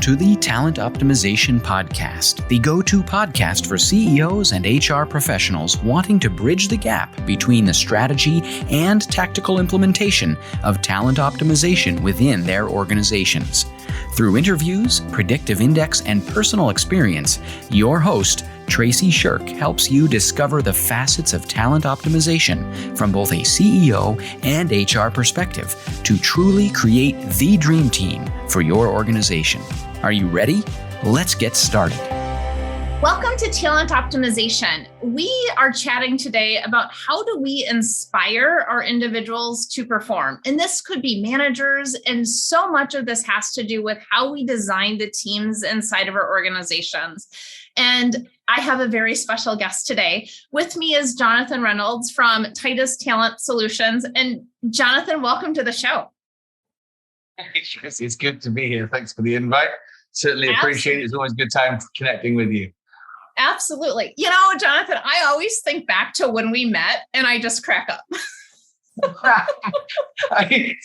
to the Talent Optimization Podcast, the go-to podcast for CEOs and HR professionals wanting to bridge the gap between the strategy and tactical implementation of talent optimization within their organizations. Through interviews, predictive index, and personal experience, your host, Tracy Shirk, helps you discover the facets of talent optimization from both a CEO and HR perspective to truly create the dream team for your organization. Are you ready? Let's get started. Welcome to Talent Optimization. We are chatting today about how do we inspire our individuals to perform. And this could be managers, and so much of this has to do with how we design the teams inside of our organizations. And I have a very special guest today. With me is Jonathan Reynolds from Titus Talent Solutions. And Jonathan, welcome to the show. Hey, Tracy, it's good to be here. Thanks for the invite. Certainly appreciate it. It's always a good time connecting with you. Absolutely. You know, Jonathan, I always think back to when we met and I just crack up. I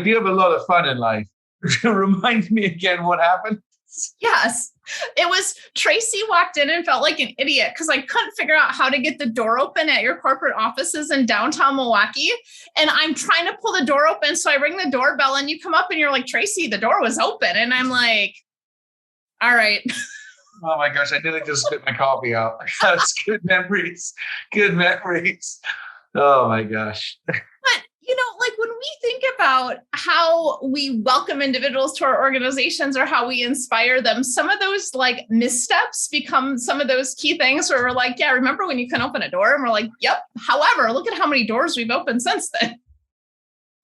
do have a lot of fun in life. Remind me again what happened. Yes. It was Tracy walked in and felt like an idiot because I couldn't figure out how to get the door open at your corporate offices in downtown Milwaukee. And I'm trying to pull the door open. So I ring the doorbell and you come up and you're like, Tracy, the door was open. And I'm like, all right. Oh my gosh, I nearly just spit my coffee out. That's good memories. Good memories. Oh my gosh. But, you know, like when we think about how we welcome individuals to our organizations or how we inspire them, some of those like missteps become some of those key things where we're like, yeah, remember when you couldn't open a door? And we're like, yep. However, look at how many doors we've opened since then.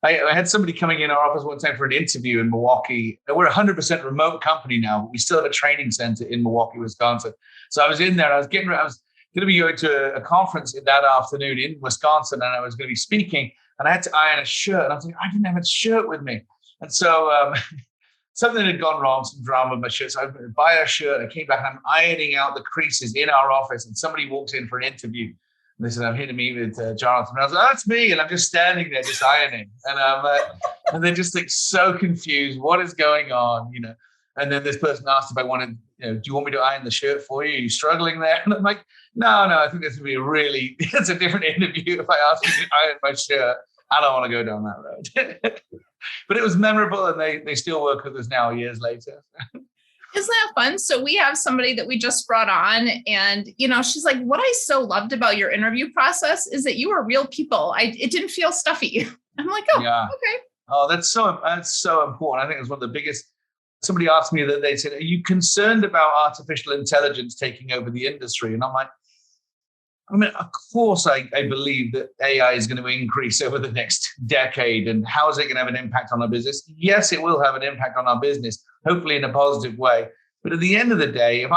I had somebody coming in our office one time for an interview in Milwaukee. We're a 100% remote company now, but we still have a training center in Milwaukee, Wisconsin. So I was in there. I was going to be going to a conference that afternoon in Wisconsin, and I was going to be speaking. And I had to iron a shirt. And I was like, I didn't have a shirt with me. And so something had gone wrong, some drama with my shirt. So I went to buy a shirt. I came back and I'm ironing out the creases in our office. And somebody walks in for an interview. And they said, I'm here to meet with Jonathan. And I was like, oh, that's me. And I'm just standing there, just ironing. And they're just like so confused. What is going on? You know? And then this person asked if I wanted, do you want me to iron the shirt for you? Are you struggling there? And I'm like, no, I think this would be it's a different interview if I ask you to iron my shirt. I don't want to go down that road. But it was memorable, and they still work with us now years later. Isn't that fun? So we have somebody that we just brought on, and, she's like, what I so loved about your interview process is that you were real people. It didn't feel stuffy. I'm like, oh, yeah. Okay. Oh, that's so important. I think it's one of the biggest. Somebody asked me that, they said, are you concerned about artificial intelligence taking over the industry? And I'm like, of course, I believe that AI is going to increase over the next decade. And how is it going to have an impact on our business? Yes, it will have an impact on our business, hopefully in a positive way. But at the end of the day, if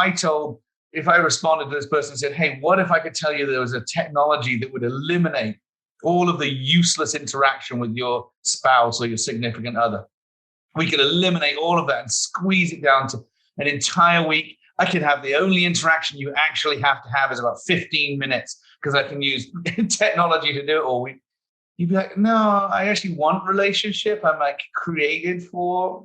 I responded to this person and said, hey, what if I could tell you there was a technology that would eliminate all of the useless interaction with your spouse or your significant other? We could eliminate all of that and squeeze it down to an entire week. I could have the only interaction you actually have to have is about 15 minutes because I can use technology to do it all. You'd be like, no, I actually want relationship. I'm like created for,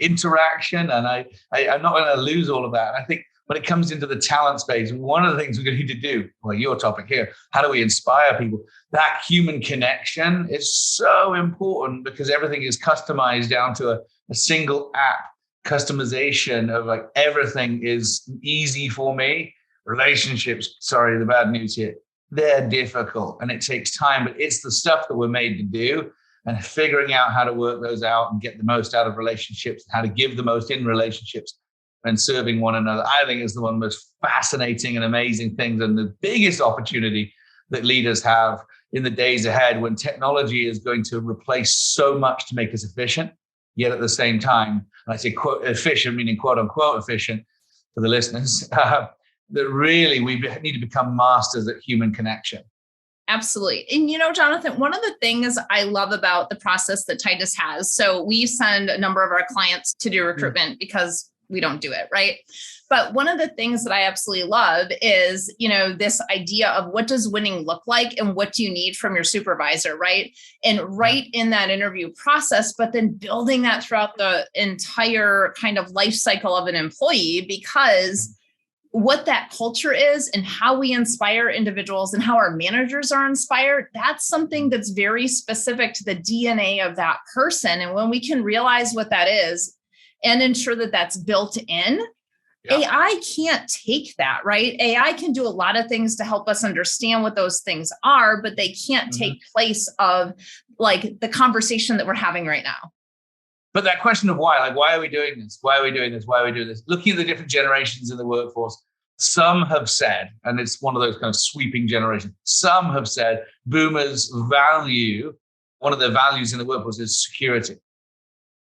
interaction. And I'm not going to lose all of that. I think when it comes into the talent space, one of the things we're going to need to do, well, your topic here, how do we inspire people? That human connection is so important because everything is customized down to a single app. Customization of like everything is easy for me. Relationships, sorry, the bad news here, they're difficult and it takes time, but it's the stuff that we're made to do, and figuring out how to work those out and get the most out of relationships, how to give the most in relationships and serving one another, I think is the one of the most fascinating and amazing things, and the biggest opportunity that leaders have in the days ahead when technology is going to replace so much to make us efficient. Yet at the same time, and I say quote efficient, meaning quote unquote efficient for the listeners, that really we need to become masters at human connection. Absolutely. And, Jonathan, one of the things I love about the process that Titus has, so we send a number of our clients to do recruitment because we don't do it, right? But one of the things that I absolutely love is, this idea of what does winning look like and what do you need from your supervisor, right? And right in that interview process, but then building that throughout the entire kind of life cycle of an employee, because what that culture is and how we inspire individuals and how our managers are inspired, that's something that's very specific to the DNA of that person. And when we can realize what that is and ensure that that's built in, AI can't take that, right? AI can do a lot of things to help us understand what those things are, but they can't take place of like the conversation that we're having right now. But that question of why, like, why are we doing this? Why are we doing this? Why are we doing this? Looking at the different generations in the workforce, some have said, and it's one of those kind of sweeping generations, some have said boomers value, one of their values in the workforce is security.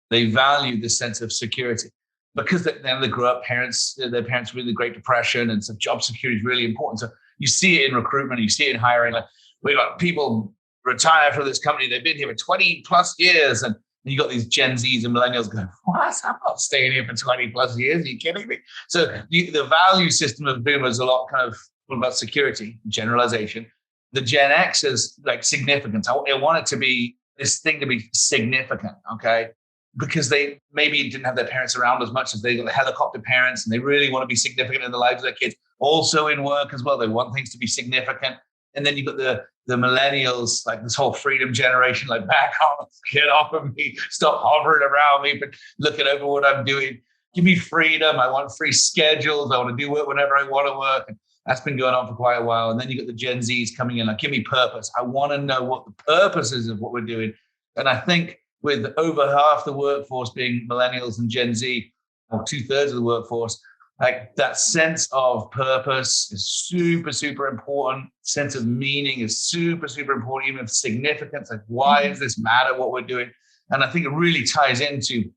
They value this sense of security because they grew up, their parents were in the Great Depression, and so job security is really important. So you see it in recruitment, you see it in hiring. Like, we've got people retire from this company, they've been here for 20 plus years, and you got these Gen Zs and millennials going, what? I'm not staying here for 20 plus years. Are you kidding me? So the value system of boomers is a lot kind of about security, generalization. The Gen X is like significance. I want it to be this thing to be significant, okay? Because they maybe didn't have their parents around as much as they got the helicopter parents, and they really want to be significant in the lives of their kids. Also in work as well, they want things to be significant. And then you've got the millennials, like this whole freedom generation, like back off, get off of me, stop hovering around me, but looking over what I'm doing. Give me freedom. I want free schedules. I want to do work whenever I want to work. And that's been going on for quite a while. And then you got the Gen Zs coming in, like, give me purpose. I want to know what the purpose is of what we're doing. And I think with over half the workforce being millennials and Gen Z, or 2/3 of the workforce, like that sense of purpose is super, super important. Sense of meaning is super, super important, even of significance. Like, why does this matter what we're doing? And I think it really ties into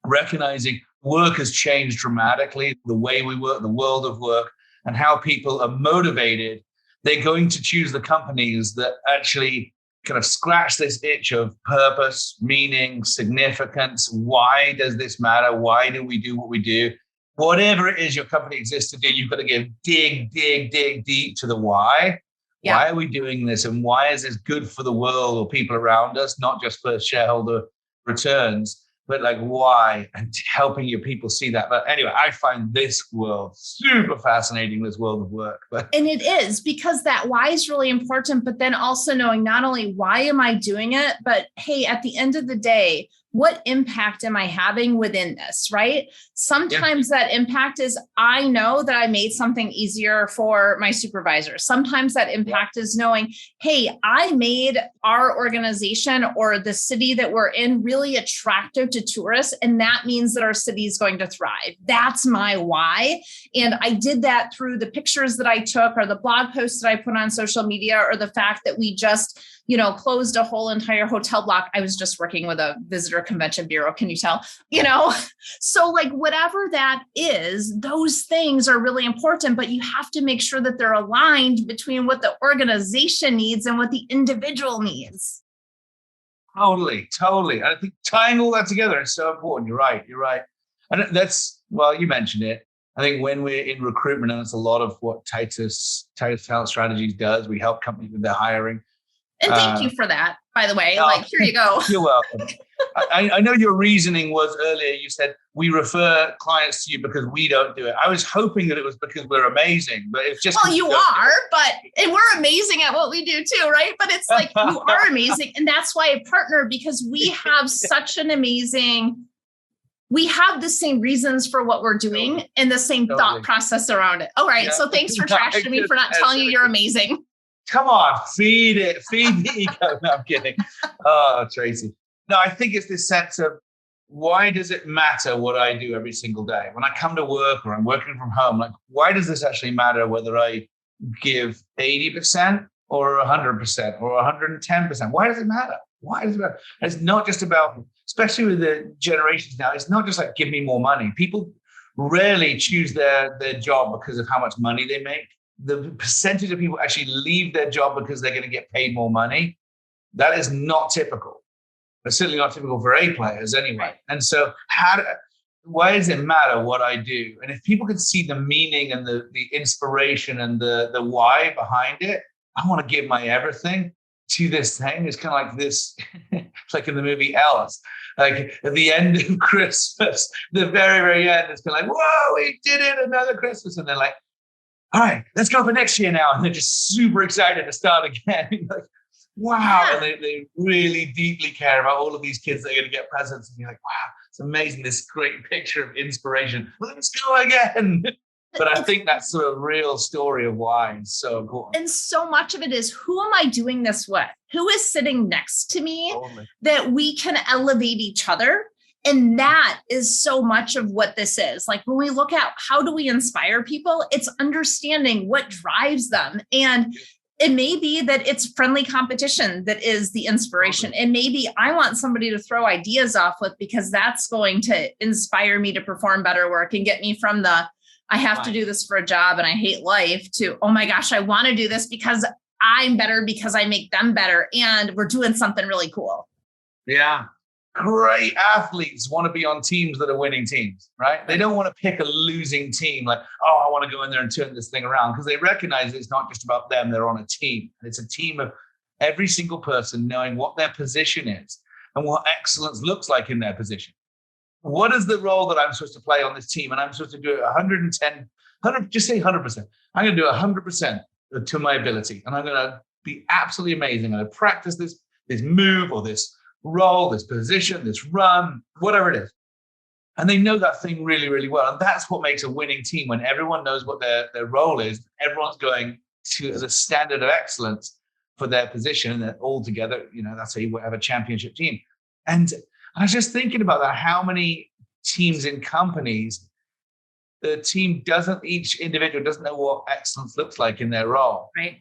recognizing work has changed dramatically, the way we work, the world of work, and how people are motivated. They're going to choose the companies that actually kind of scratch this itch of purpose, meaning, significance. Why does this matter? Why do we do what we do? Whatever it is your company exists to do, you've got to dig deep to the why. Yeah. Why are we doing this? And why is this good for the world or people around us? Not just for shareholder returns, but like why, and helping your people see that. But anyway, I find this world super fascinating, this world of work. And it is, because that why is really important, but then also knowing not only why am I doing it, but hey, at the end of the day, what impact am I having within this, right? Sometimes that impact is, I know that I made something easier for my supervisor. Sometimes that impact is knowing, hey, I made our organization or the city that we're in really attractive to tourists. And that means that our city is going to thrive. That's my why. And I did that through the pictures that I took, or the blog posts that I put on social media, or the fact that we just closed a whole entire hotel block. I was just working with a visitor convention bureau. Can you tell? So like whatever that is, those things are really important, but you have to make sure that they're aligned between what the organization needs and what the individual needs. Totally. I think tying all that together is so important. You're right. And that's, well, you mentioned it. I think when we're in recruitment, and it's a lot of what Titus Talent Strategies does, we help companies with their hiring. And thank you for that, by the way. Here you go. You're welcome. I know your reasoning was earlier, you said we refer clients to you because we don't do it. I was hoping that it was because we're amazing, but it's just... Well, you are, and we're amazing at what we do too, right? But it's like, you are amazing. And that's why I partner, because we have such an amazing... We have the same reasons for what we're doing and the same thought process around it. All right. Yeah. So thanks for trashing me for not telling you you're amazing. Come on, feed the ego. No, I'm kidding. Oh, Tracy. No, I think it's this sense of, why does it matter what I do every single day? When I come to work or I'm working from home, like, why does this actually matter whether I give 80% or 100% or 110%? Why does it matter? It's not just about, especially with the generations now, it's not just like, give me more money. People rarely choose their job because of how much money they make. The percentage of people actually leave their job because they're going to get paid more money, that is not typical. It's certainly not typical for A players anyway. And so why does it matter what I do? And if people can see the meaning and the inspiration and the why behind it, I want to give my everything to this thing. It's kind of like this, it's like in the movie Alice, like at the end of Christmas, the very, very end, it's kind of like, whoa, we did it, another Christmas. And they're like, all right, let's go for next year now. And they're just super excited to start again. Like, wow. Yeah. And they really deeply care about all of these kids that are going to get presents. And you're like, wow, it's amazing. This great picture of inspiration. Let's go again. But I think that's the real story of why it's so important. And so much of it is, who am I doing this with? Who is sitting next to me that we can elevate each other? And that is so much of what this is. Like when we look at how do we inspire people, it's understanding what drives them. And it may be that it's friendly competition that is the inspiration. And maybe I want somebody to throw ideas off with, because that's going to inspire me to perform better work and get me from the, I have to do this for a job and I hate life, to, oh my gosh, I want to do this because I'm better, because I make them better. And we're doing something really cool. Yeah. Great athletes want to be on teams that are winning teams, right? They don't want to pick a losing team like, oh, I want to go in there and turn this thing around, because they recognize it's not just about them. They're on a team. And it's a team of every single person knowing what their position is and what excellence looks like in their position. What is the role that I'm supposed to play on this team? And I'm supposed to do it 100, just say 100%. I'm going to do 100% to my ability. And I'm going to be absolutely amazing. I'm going to practice this move or this role, this position, this run, whatever it is. And they know that thing really, really well. And that's what makes a winning team, when everyone knows what their role is. Everyone's going to the standard of excellence for their position, and they're all together. That's how you have a championship team. And I was just thinking about that, how many teams in companies, each individual doesn't know what excellence looks like in their role. Right.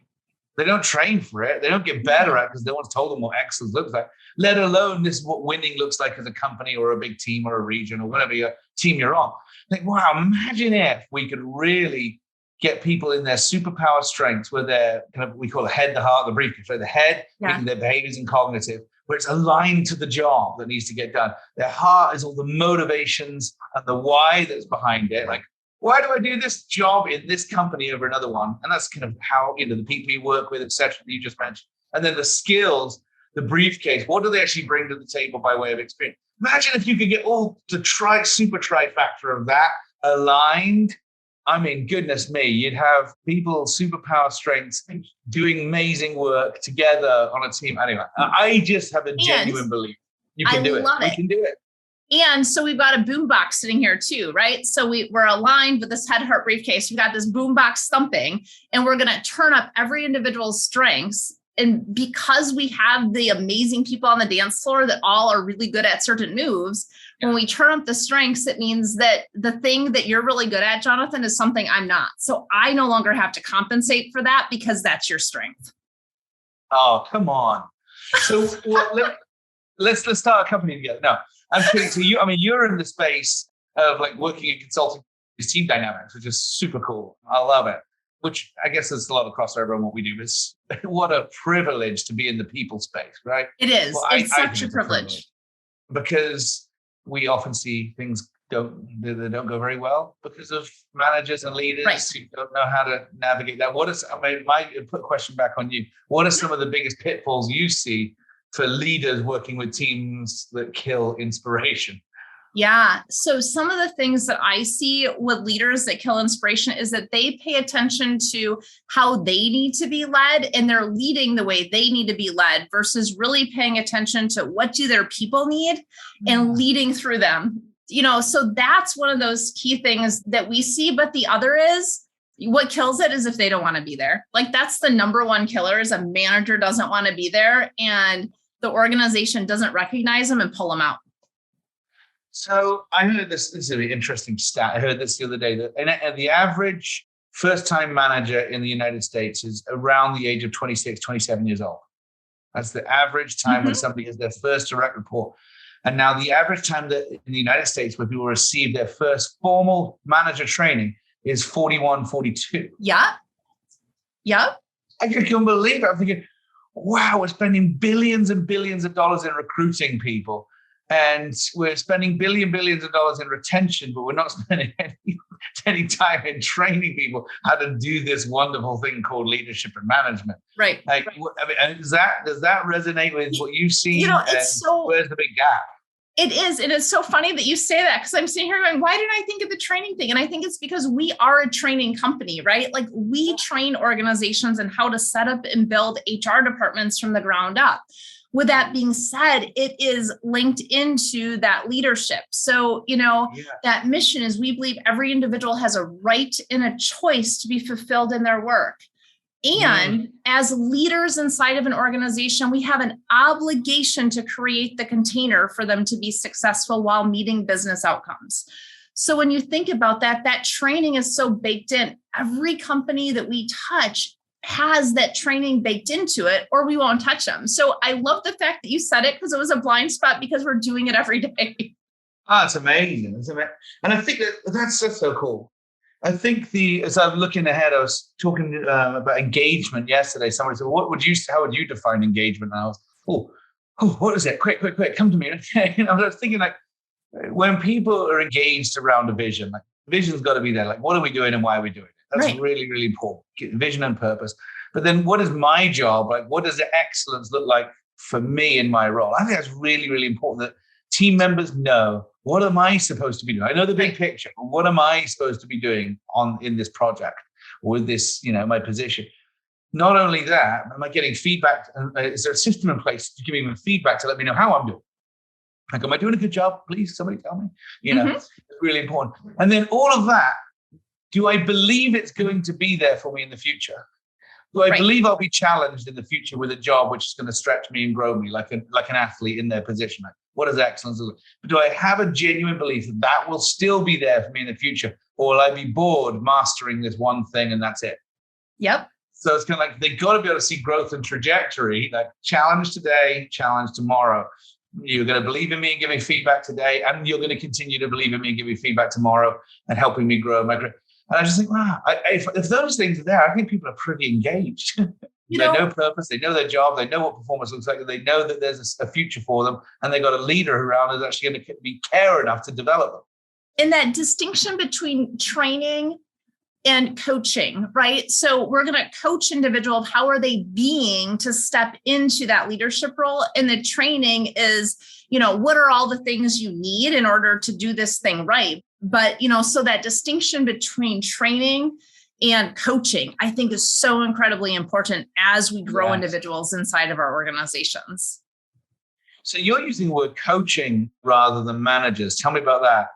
They don't train for it. They don't get better at it because no one's told them what excellence looks like, let alone this is what winning looks like as a company or a big team or a region or whatever team you're on. Like, wow, imagine if we could really get people in their superpower strengths, where they're we call the head, the heart, the briefcase. So the head, being their behaviors and cognitive, where it's aligned to the job that needs to get done. Their heart is all the motivations and the why that's behind it. Like, why do I do this job in this company over another one? And that's kind of how, the people you work with, et cetera, that you just mentioned. And then the skills, the briefcase, what do they actually bring to the table by way of experience? Imagine if you could get all the super trifactor of that aligned. I mean, goodness me, you'd have people, superpower strengths, doing amazing work together on a team. Anyway, I just have a genuine belief. You can do it. We can do it. And so we've got a boombox sitting here too, right? So we're aligned with this head, heart, briefcase. We've got this boombox thumping, and we're going to turn up every individual's strengths. And because we have the amazing people on the dance floor that all are really good at certain moves, when we turn up the strengths, it means that the thing that you're really good at, Jonathan, is something I'm not. So I no longer have to compensate for that, because that's your strength. Oh, come on. So let's start a company together. No, I'm kidding. So you're in the space of like working and consulting these team dynamics, which is super cool. I love it. Which I guess there's a lot of crossover on what we do. It's what a privilege to be in the people space, right? It is. Well, it's such a privilege. Because we often see things don't go very well because of managers and leaders who don't know how to navigate that. My question back on you. What are some of the biggest pitfalls you see for leaders working with teams that kill inspiration? Yeah. So some of the things that I see with leaders that kill inspiration is that they pay attention to how they need to be led, and they're leading the way they need to be led, versus really paying attention to what do their people need and leading through them. So that's one of those key things that we see. But the other is, what kills it is if they don't want to be there. Like, that's the number one killer, is a manager doesn't want to be there and the organization doesn't recognize them and pull them out. So I heard this is an interesting stat. I heard this the other day, that the average first-time manager in the United States is around the age of 26, 27 years old. That's the average time when somebody has their first direct report. And now the average time that in the United States where people receive their first formal manager training is 41, 42. Yeah. Yeah. I can't believe it. I'm thinking, wow, we're spending billions and billions of dollars in recruiting people. And we're spending billions of dollars in retention, but we're not spending any time in training people how to do this wonderful thing called leadership and management. Right. Like, I mean, does that resonate with what you've seen? Where's the big gap? It is. And it's so funny that you say that, because I'm sitting here going, why didn't I think of the training thing? And I think it's because we are a training company, right? Like, we train organizations in how to set up and build HR departments from the ground up. With that being said, it is linked into that leadership. So, that mission is, we believe every individual has a right and a choice to be fulfilled in their work. And as leaders inside of an organization, we have an obligation to create the container for them to be successful while meeting business outcomes. So when you think about that, that training is so baked in. Every company that we touch has that training baked into it, or we won't touch them. So I love the fact that you said it, because it was a blind spot, because we're doing it every day. Oh, it's amazing. It's amazing. And I think that's so cool. I think as I'm looking ahead, I was talking about engagement yesterday. Somebody said, how would you define engagement? And I was, what is it? Quick, come to me. And I was thinking, like, when people are engaged around a vision, like, vision's got to be there. Like, what are we doing and why are we doing it? That's really, really important. Vision and purpose. But then what is my job? Like, what does the excellence look like for me in my role? I think that's really, really important, that team members know, what am I supposed to be doing? I know the big picture, but what am I supposed to be doing in this project, or with this, my position? Not only that, am I getting feedback? Is there a system in place to give me feedback to let me know how I'm doing? Like, am I doing a good job? Please, somebody tell me. It's really important. And then all of that, do I believe it's going to be there for me in the future? Do I believe I'll be challenged in the future with a job which is going to stretch me and grow me like an athlete in their position? Like, what does excellence look like? But do I have a genuine belief that will still be there for me in the future? Or will I be bored mastering this one thing and that's it? Yep. So it's kind of like, they've got to be able to see growth and trajectory, like challenge today, challenge tomorrow. You're going to believe in me and give me feedback today, and you're going to continue to believe in me and give me feedback tomorrow and helping me grow my career. And I just think, wow, if those things are there, I think people are pretty engaged. They know purpose, they know their job, they know what performance looks like, and they know that there's a future for them, and they got a leader around who's actually going to care enough to develop them. And that distinction between training and coaching, right? So we're going to coach individuals. How are they being to step into that leadership role? And the training is, what are all the things you need in order to do this thing right? But, so that distinction between training and coaching, I think, is so incredibly important as we grow individuals inside of our organizations. So you're using the word coaching rather than managers. Tell me about that.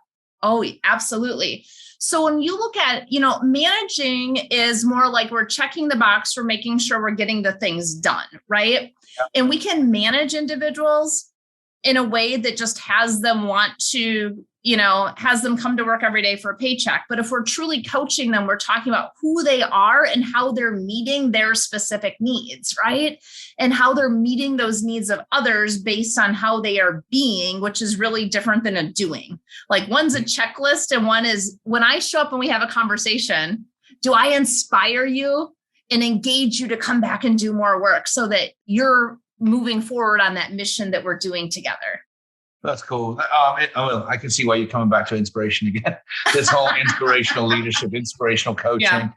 Oh, absolutely. So when you look at, managing is more like we're checking the box for making sure we're getting the things done, right? Yeah. And we can manage individuals in a way that just has them want to, has them come to work every day for a paycheck. But if we're truly coaching them, we're talking about who they are and how they're meeting their specific needs, right? And how they're meeting those needs of others based on how they are being, which is really different than a doing. Like, one's a checklist and one is, when I show up and we have a conversation, do I inspire you and engage you to come back and do more work so that you're moving forward on that mission that we're doing together? That's cool. I can see why you're coming back to inspiration again. This whole inspirational leadership, inspirational coaching. Yeah,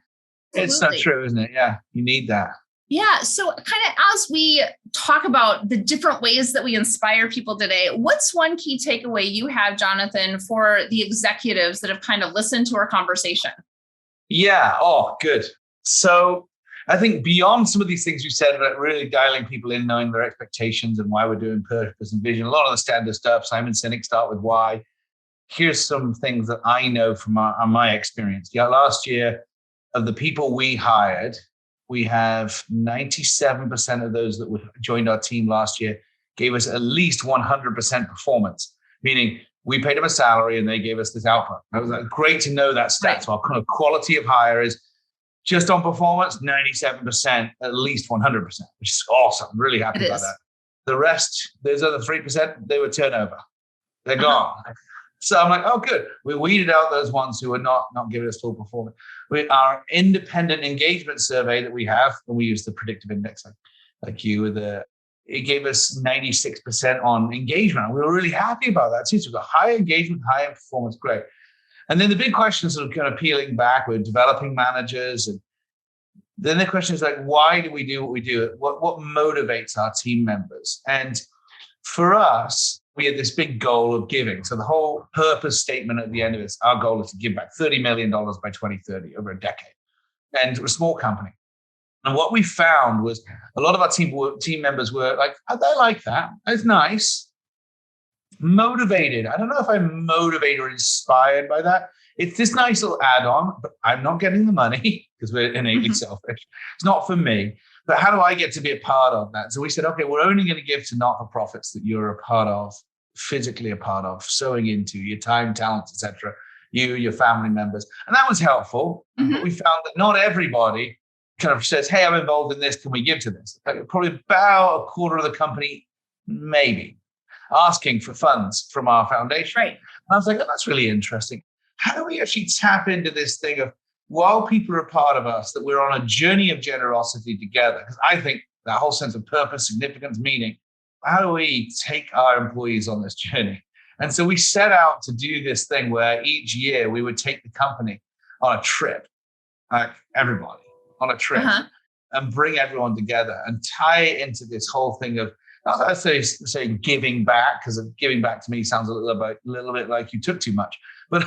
it's not true, isn't it? Yeah, you need that. Yeah. So kind of as we talk about the different ways that we inspire people today, what's one key takeaway you have, Jonathan, for the executives that have kind of listened to our conversation? Yeah. Oh, good. So I think beyond some of these things you said about really dialing people in, knowing their expectations and why we're doing purpose and vision, a lot of the standard stuff, Simon Sinek, start with why. Here's some things that I know from my experience. Yeah, last year, of the people we hired, we have 97% of those that joined our team last year gave us at least 100% performance, meaning we paid them a salary and they gave us this output. It was great to know that stat. Right. So our kind of quality of hire is just on performance, 97%, at least 100%, which is awesome. I'm really happy about that. The rest, those other 3%, they were turnover. They're gone. So I'm like, oh, good. We weeded out those ones who are not giving us full performance. Our independent engagement survey that we have, and we use the predictive index like you with it gave us 96% on engagement. We were really happy about that too. So the high engagement, high performance, great. And then the big question is sort of kind of peeling back. We're developing managers. And then the question is like, why do we do what we do? What motivates our team members? And for us, we had this big goal of giving. So the whole purpose statement at the end of it, our goal is to give back $30 million by 2030 over a decade. And we're a small company. And what we found was a lot of our team members were like, oh, I like that. It's nice. Motivated. I don't know if I'm motivated or inspired by that. It's this nice little add-on, but I'm not getting the money because we're innately selfish. It's not for me. But how do I get to be a part of that? So we said, okay, we're only going to give to not-for-profits that you're a part of, physically a part of, sowing into your time, talents, etc. Your family members. And that was helpful. But we found that not everybody kind of says, hey, I'm involved in this. Can we give to this? Like probably about a quarter of the company, maybe, asking for funds from our foundation. Right. And I was like, oh, that's really interesting. How do we actually tap into this thing of, while people are a part of us, that we're on a journey of generosity together? Because I think that whole sense of purpose, significance, meaning, how do we take our employees on this journey? And so we set out to do this thing where each year we would take the company on a trip, like everybody on a trip, and bring everyone together and tie it into this whole thing of, I say giving back, because giving back to me sounds a little bit like you took too much. But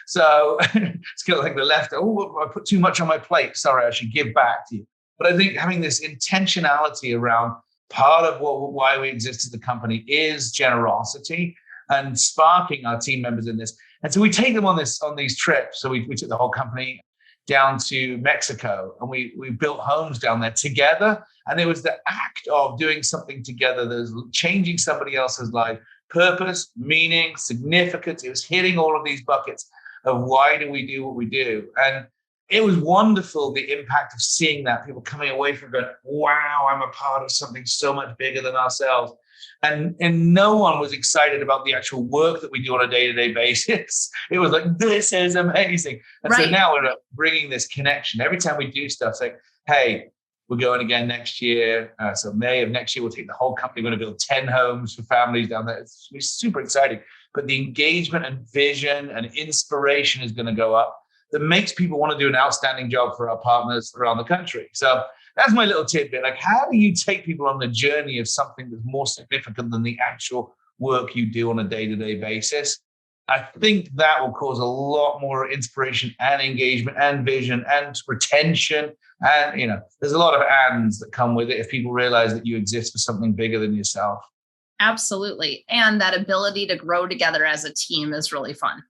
so it's kind of like the left, I put too much on my plate. Sorry, I should give back to you. But I think having this intentionality around part of why we exist as a company is generosity and sparking our team members in this. And so we take them on these trips. So we took the whole company down to Mexico, and we built homes down there together. And it was the act of doing something together that was changing somebody else's life, purpose, meaning, significance. It was hitting all of these buckets of why do we do what we do. And it was wonderful, the impact of seeing that, people coming away from going, wow, I'm a part of something so much bigger than ourselves. And no one was excited about the actual work that we do on a day-to-day basis. It was like, this is amazing. And so now we're bringing this connection. Every time we do stuff, it's like, hey, we're going again next year. So May of next year, we'll take the whole company. We're going to build 10 homes for families down there. It's super exciting. But the engagement and vision and inspiration is going to go up. That makes people want to do an outstanding job for our partners around the country. So that's my little tidbit. Like, how do you take people on the journey of something that's more significant than the actual work you do on a day-to-day basis? I think that will cause a lot more inspiration and engagement and vision and retention. And, there's a lot of ands that come with it if people realize that you exist for something bigger than yourself. Absolutely. And that ability to grow together as a team is really fun.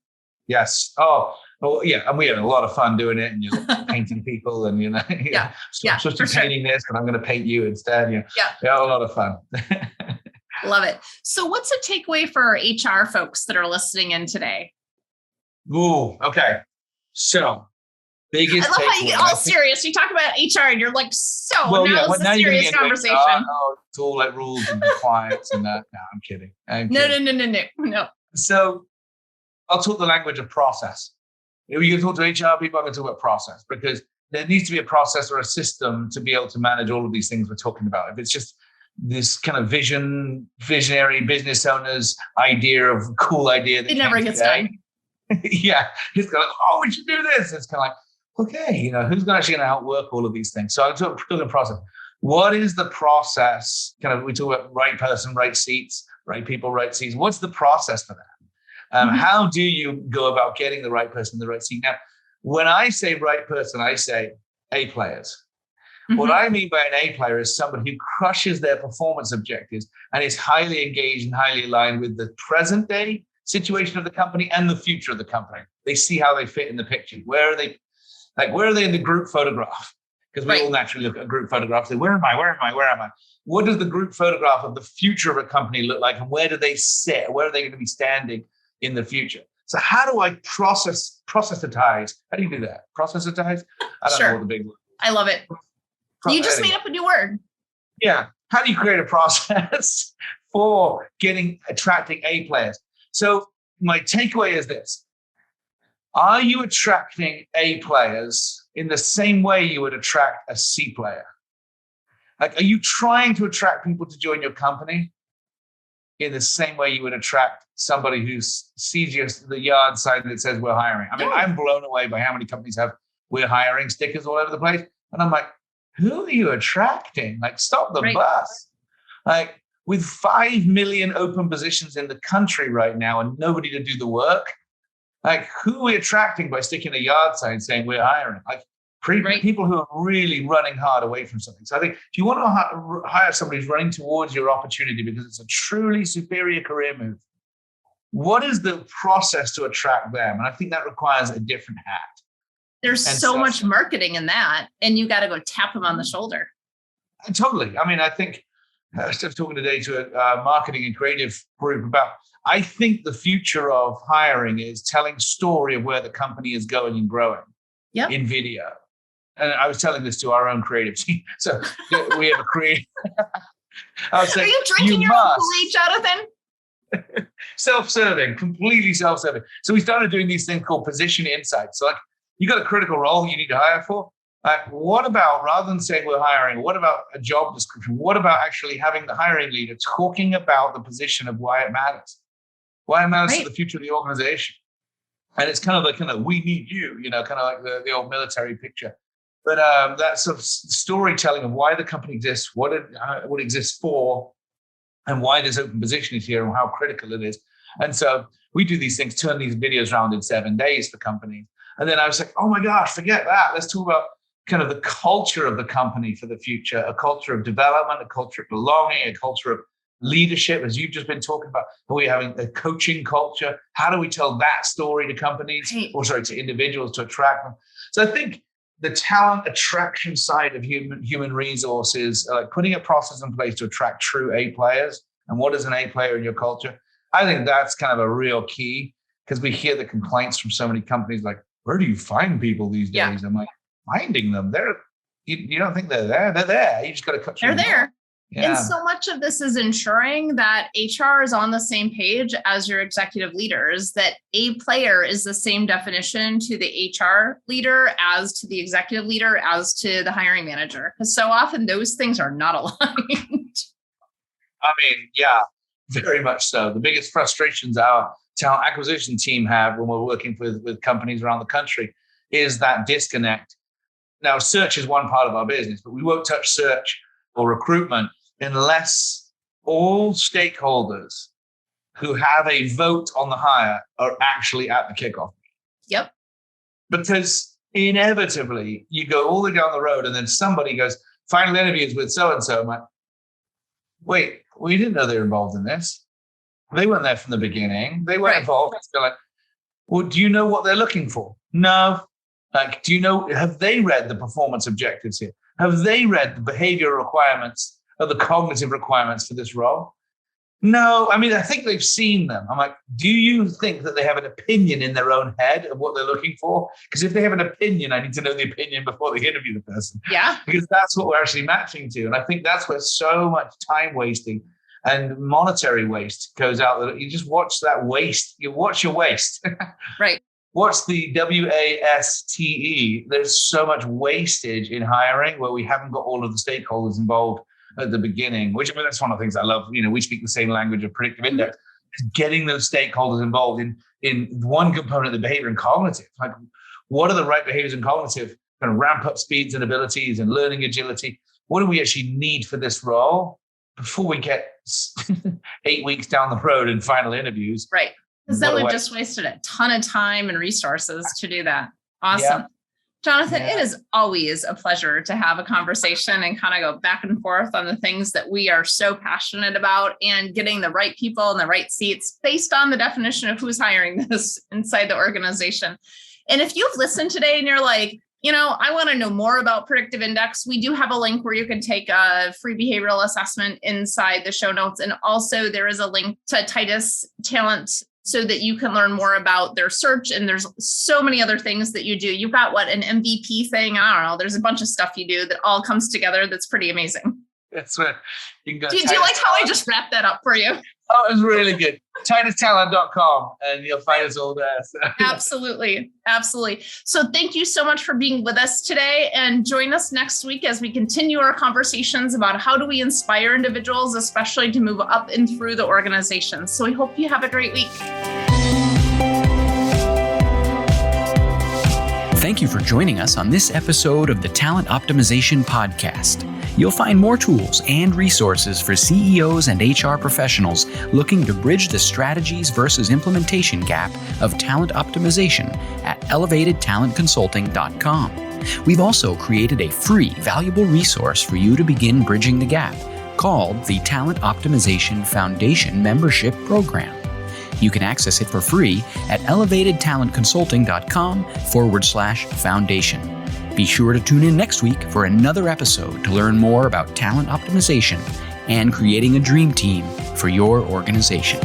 Yes. Oh, yeah. And we had a lot of fun doing it, and you're painting people, and I'm supposed to be painting this, but I'm going to paint you instead. Yeah, a lot of fun. Love it. So what's a takeaway for our HR folks that are listening in today? Ooh, okay. So biggest I love takeaway. how you get all serious. You talk about HR and you're like, now it's a serious conversation. It's all like rules and compliance and that. No, I'm kidding. No. So I'll talk the language of process. If you talk to HR people, I'm going to talk about process, because there needs to be a process or a system to be able to manage all of these things we're talking about. If it's just this kind of visionary business owner's cool idea that it never gets done. Yeah. He's kind of like, we should do this. It's kind of like, okay, who's actually going to outwork all of these things? So I'm talking the process. What is the process? We talk about right person, right seats, right people, right seats. What's the process for that? How do you go about getting the right person in the right seat? Now, when I say right person, I say A players. What I mean by an A player is somebody who crushes their performance objectives and is highly engaged and highly aligned with the present day situation of the company and the future of the company. They see how they fit in the picture. Where are they? Like, where are they in the group photograph? Because we all naturally look at a group photograph and say, where am I? What does the group photograph of the future of a company look like? And where do they sit? Where are they going to be standing in the future? So how do I processitize? How do you do that? Processitize? I don't know what the big word is. I love it. You just made up a new word. Yeah. How do you create a process for attracting A players? So my takeaway is this. Are you attracting A players in the same way you would attract a C player? Like, are you trying to attract people to join your company in the same way you would attract somebody who sees the yard sign that says we're hiring? I mean, I'm blown away by how many companies have we're hiring stickers all over the place. And I'm like, who are you attracting? Like, stop the bus. Like, with 5 million open positions in the country right now and nobody to do the work, like, who are we attracting by sticking a yard sign saying we're hiring? Like, people who are really running hard away from something. So I think if you want to hire somebody who's running towards your opportunity because it's a truly superior career move, what is the process to attract them? And I think that requires a different hat. There's so much marketing in that, and you got to go tap them on the shoulder. Totally. I mean, I think I was talking today to a marketing and creative group about, I think the future of hiring is telling story of where the company is going and growing in video. And I was telling this to our own creative team. So we have a creative. I was saying, are you drinking your own Kool-Aid, Jonathan? Self-serving, completely self-serving. So we started doing these things called position insights. So like, you got a critical role you need to hire for. What about, rather than saying we're hiring, what about a job description? What about actually having the hiring leader talking about the position of why it matters? Why it matters to the future of the organization. And it's kind of we need you, kind of like the old military picture. But that sort of storytelling of why the company exists, what it exists for, and why this open position is here and how critical it is. And so we do these things, turn these videos around in 7 days for companies. And then I was like, oh my gosh, forget that. Let's talk about kind of the culture of the company for the future, a culture of development, a culture of belonging, a culture of leadership, as you've just been talking about. Are we having a coaching culture? How do we tell that story to companies, to individuals to attract them? So I think the talent attraction side of human resources, putting a process in place to attract true A players. And what is an A player in your culture? I think that's kind of a real key, because we hear the complaints from so many companies like, where do you find people these days? I'm like, finding them. You don't think they're there. They're there. You just got to cut through. They're there. Yeah. And so much of this is ensuring that HR is on the same page as your executive leaders, that a player is the same definition to the HR leader as to the executive leader, as to the hiring manager. Because so often those things are not aligned. I mean, yeah, very much so. The biggest frustrations our talent acquisition team have when we're working with companies around the country is that disconnect. Now, search is one part of our business, but we won't touch search or recruitment unless all stakeholders who have a vote on the hire are actually at the kickoff. Yep. Because inevitably you go all the way down the road and then somebody goes, final interviews with so-and-so. I'm like, wait, we didn't know they were involved in this. They weren't there from the beginning. They weren't involved. They're like, well, do you know what they're looking for? No. Like, have they read the performance objectives here? Have they read the behavioral requirements or the cognitive requirements for this role? No. I mean, I think they've seen them. I'm like, do you think that they have an opinion in their own head of what they're looking for? Because if they have an opinion, I need to know the opinion before they interview the person. Yeah. Because that's what we're actually matching to. And I think that's where so much time wasting and monetary waste goes out. That you just watch that waste. You watch your waste. Right. What's the WASTE? There's so much wastage in hiring where we haven't got all of the stakeholders involved at the beginning, that's one of the things I love. We speak the same language of predictive index. Is getting those stakeholders involved in one component of the behavior and cognitive. Like, what are the right behaviors and cognitive kind of ramp up speeds and abilities and learning agility? What do we actually need for this role before we get 8 weeks down the road in final interviews? Right. Because then we've just wasted a ton of time and resources to do that. Awesome. Yeah. Jonathan, it is always a pleasure to have a conversation and kind of go back and forth on the things that we are so passionate about, and getting the right people in the right seats based on the definition of who's hiring this inside the organization. And if you've listened today and you're like, I want to know more about predictive index, we do have a link where you can take a free behavioral assessment inside the show notes. And also there is a link to Titus Talent so that you can learn more about their search. And there's so many other things that you do. You've got an MVP thing? I don't know. There's a bunch of stuff you do that all comes together. That's pretty amazing. That's where you can go. Do you like how I just wrapped that up for you? Oh, it was really good. TitusTalent.com, and you'll find us all there. So. Absolutely. Absolutely. So thank you so much for being with us today, and join us next week as we continue our conversations about how do we inspire individuals, especially to move up and through the organization. So we hope you have a great week. Thank you for joining us on this episode of the Talent Optimization Podcast. You'll find more tools and resources for CEOs and HR professionals looking to bridge the strategies versus implementation gap of talent optimization at elevatedtalentconsulting.com. We've also created a free, valuable resource for you to begin bridging the gap called the Talent Optimization Foundation Membership Program. You can access it for free at elevatedtalentconsulting.com/foundation. Be sure to tune in next week for another episode to learn more about talent optimization and creating a dream team for your organization.